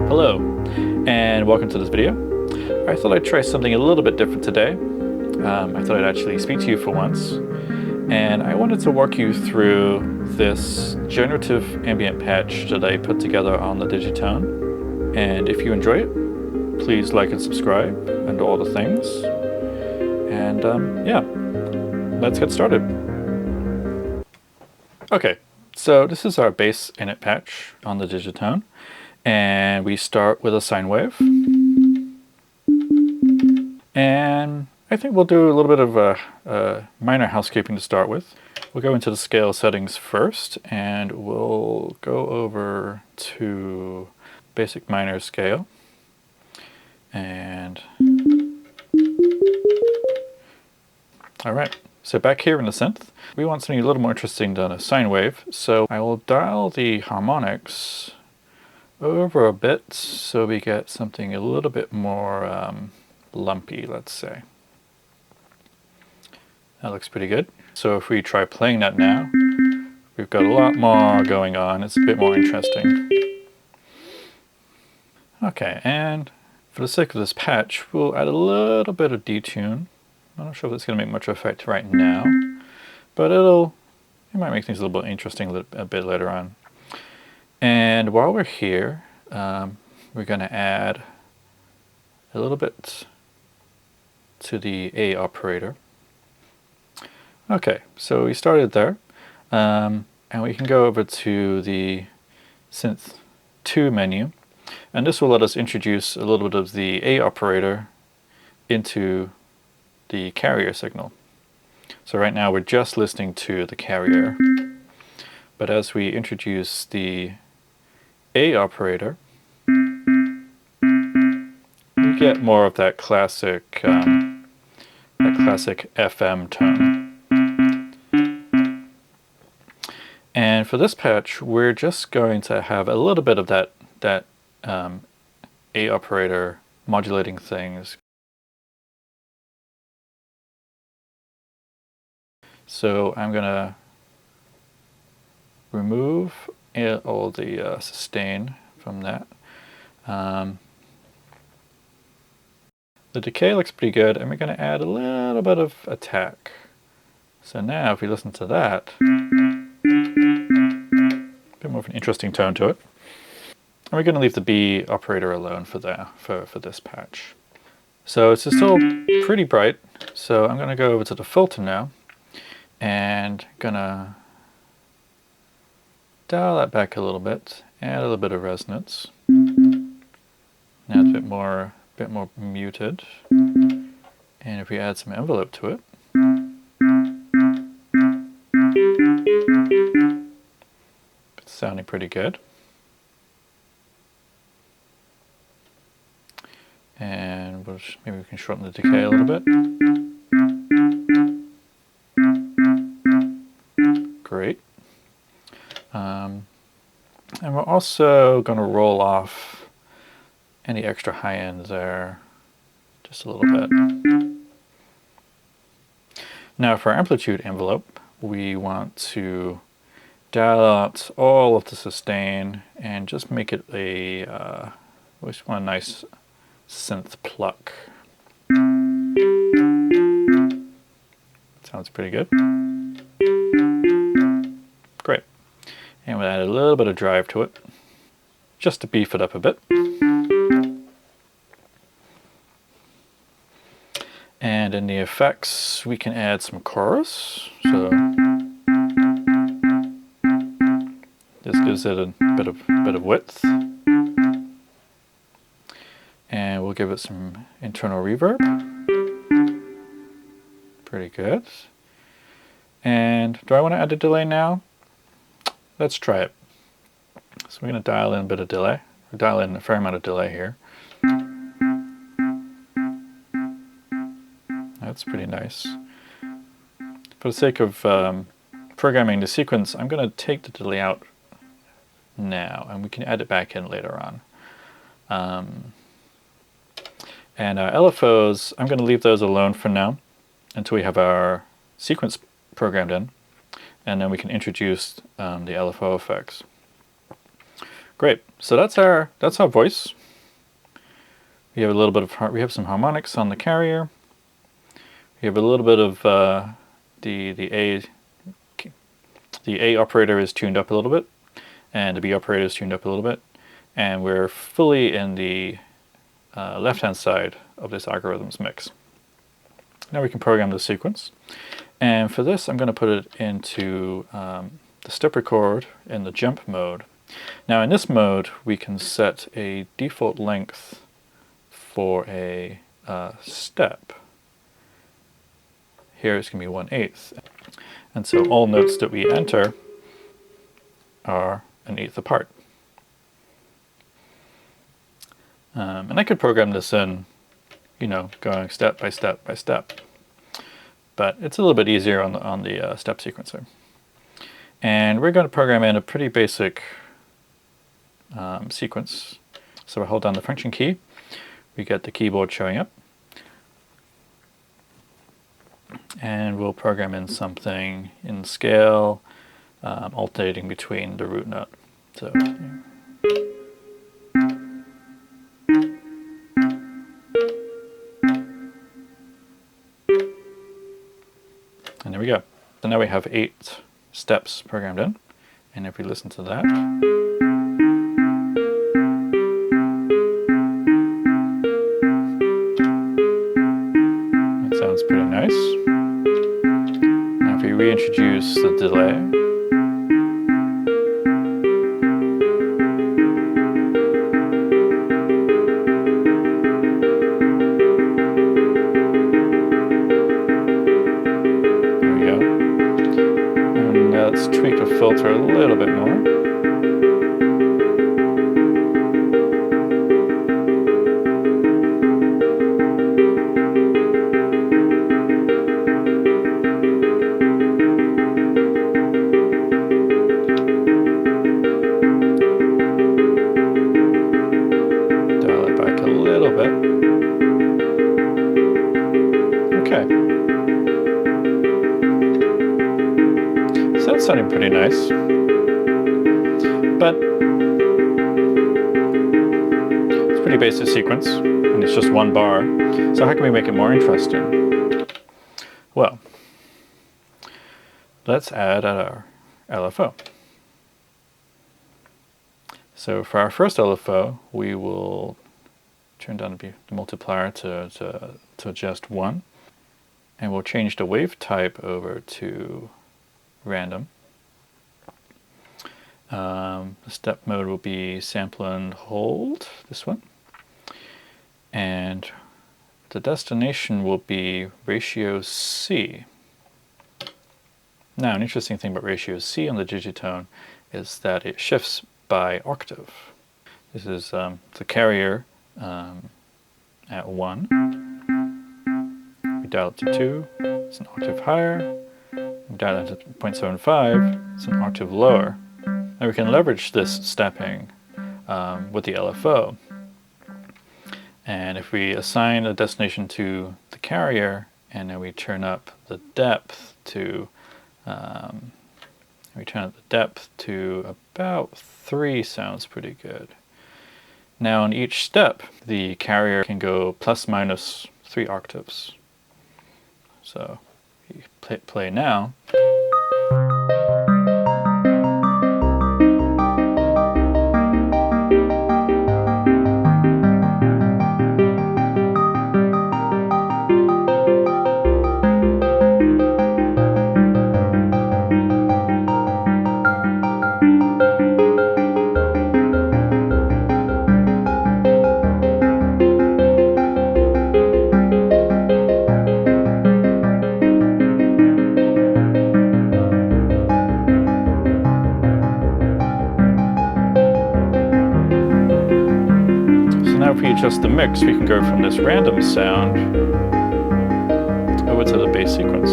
Hello, and welcome to this video. I thought I'd try something a little bit different today. I thought I'd actually speak to you for once, and I wanted to walk you through this generative ambient patch that I put together on the Digitone. And if you enjoy it, please like and subscribe and all the things. And yeah, let's get started. Okay, so this is our bass init patch on the Digitone. And we start with a sine wave. And I think we'll do a little bit of a minor housekeeping to start with. We'll go into the scale settings first, and we'll go over to basic minor scale. And all right, so back here in the synth, we want something a little more interesting than a sine wave. So I will dial the harmonics over a bit so we get something a little bit more lumpy, let's say. That looks pretty good. So if we try playing that now, we've got a lot more going on. It's a bit more interesting. Okay, and for the sake of this patch, we'll add a little bit of detune. I'm not sure if it's going to make much effect right now, but it might make things a little bit interesting a bit later on. And while we're here, we're going to add a little bit to the A operator. Okay, so we started there, and we can go over to the Synth 2 menu, and this will let us introduce a little bit of the A operator into the carrier signal. So right now we're just listening to the carrier, but as we introduce the A operator, we get more of that classic FM tone. And for this patch, we're just going to have a little bit of that A operator modulating things. So I'm going to remove all the sustain from that. The decay looks pretty good, and we're going to add a little bit of attack. So now if we listen to that, a bit more of an interesting tone to it. And we're going to leave the B operator alone for this patch. So it's still pretty bright, so I'm going to go over to the filter now, and going to dial that back a little bit, add a little bit of resonance. Now it's a bit more muted. And if we add some envelope to it, it's sounding pretty good. And maybe we can shorten the decay a little bit. Great. And we're also going to roll off any extra high end there just a little bit. Now for our amplitude envelope, we want to dial out all of the sustain and just make it we just want a nice synth pluck. Sounds pretty good. Great. And we'll add a little bit of drive to it, just to beef it up a bit. And in the effects, we can add some chorus. So this gives it a bit of width. And we'll give it some internal reverb. Pretty good. And do I want to add a delay now? Let's try it. So we're going to dial in a bit of delay. Or dial in a fair amount of delay here. That's pretty nice. For the sake of programming the sequence, I'm going to take the delay out now, and we can add it back in later on. And our LFOs, I'm going to leave those alone for now until we have our sequence programmed in, and then we can introduce the LFO effects. Great. So that's our voice. We have a little bit of we have some harmonics on the carrier. We have a little bit of the A operator is tuned up a little bit, and the B operator is tuned up a little bit, and we're fully in the left-hand side of this algorithms mix. Now we can program the sequence, and for this I'm going to put it into the step record in the jump mode. Now in this mode we can set a default length for a step. Here it's going to be 1/8, and so all notes that we enter are 1/8 apart. And I could program this in, going step by step by step, but it's a little bit easier on the step sequencer. And we're going to program in a pretty basic sequence. So we hold down the function key, we get the keyboard showing up, and we'll program in something in scale, alternating between the root note. So. And there we go. So now we have 8 steps programmed in, and if we listen to that, it sounds pretty nice. Now if we reintroduce the delay, let's tweak the filter a little bit more. Dial it back a little bit. Okay. So that's sounding pretty nice, but it's a pretty basic sequence, and it's just one bar. So how can we make it more interesting? Well, let's add our LFO. So for our first LFO, we will turn down the multiplier to just 1, and we'll change the wave type over to random. The step mode will be sample and hold, this one. And the destination will be ratio C. Now, an interesting thing about ratio C on the Digitone is that it shifts by octave. This is the carrier at 1. We dial it to 2, it's an octave higher. Down to 0.75, it's an octave lower. And we can leverage this stepping with the LFO. And if we assign a destination to the carrier, and then we turn up the depth to about 3, sounds pretty good. Now on each step, the carrier can go plus minus 3 octaves. So you play now. If we adjust the mix, we can go from this random sound over to the bass sequence.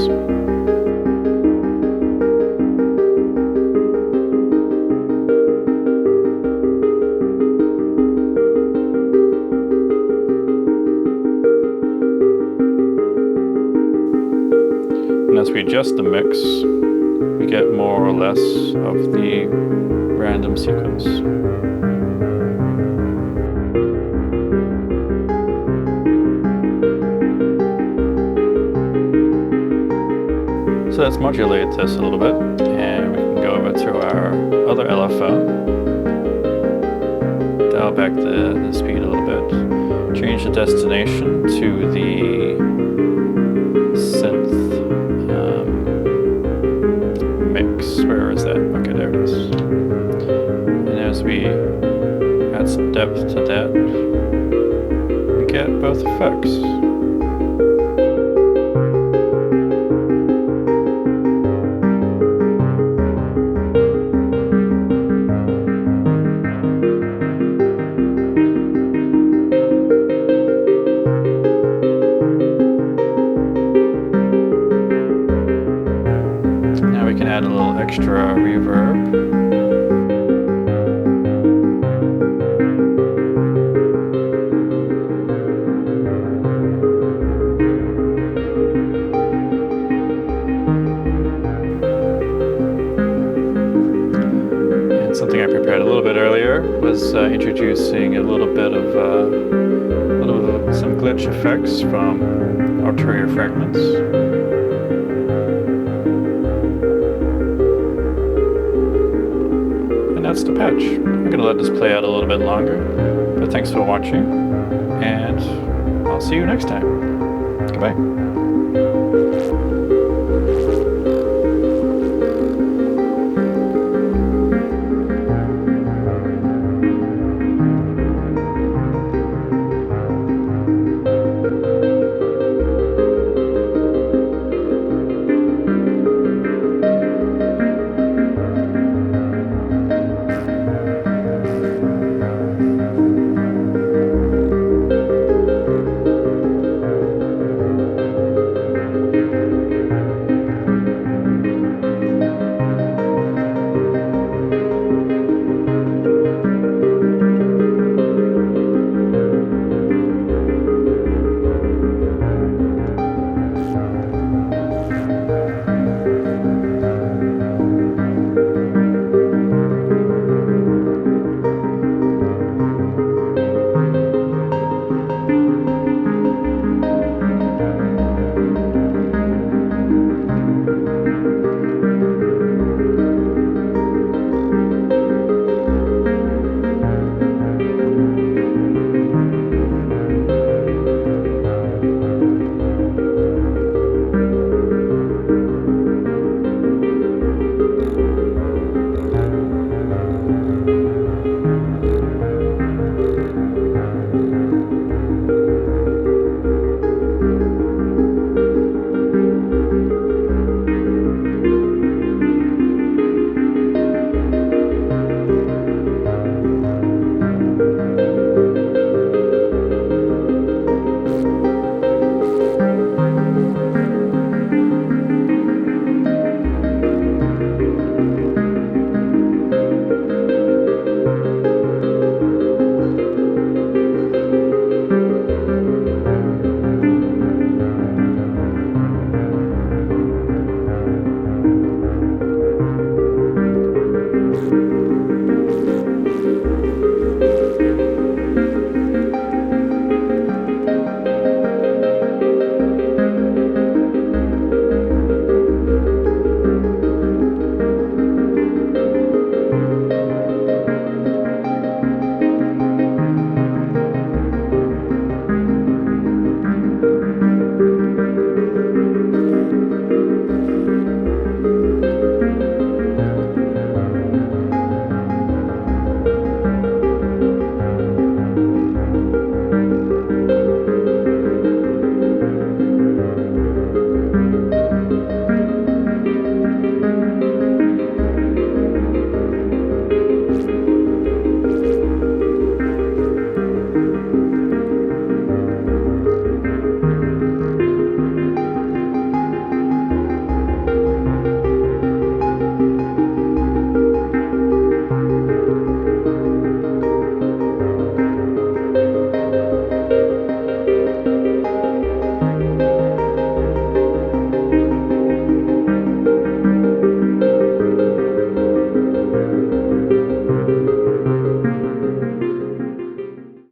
And as we adjust the mix, we get more or less of the random sequence. let's modulate this a little bit, and we can go over to our other LFO, dial back the speed a little bit, change the destination to the synth mix. Where is that? Okay, there it is. And as we add some depth to that, we get both effects. Now we can add a little extra reverb. And something I prepared a little bit earlier was introducing a little bit of some glitch effects from ulterior fragments. That's the patch. I'm going to let this play out a little bit longer, but thanks for watching, and I'll see you next time. Goodbye.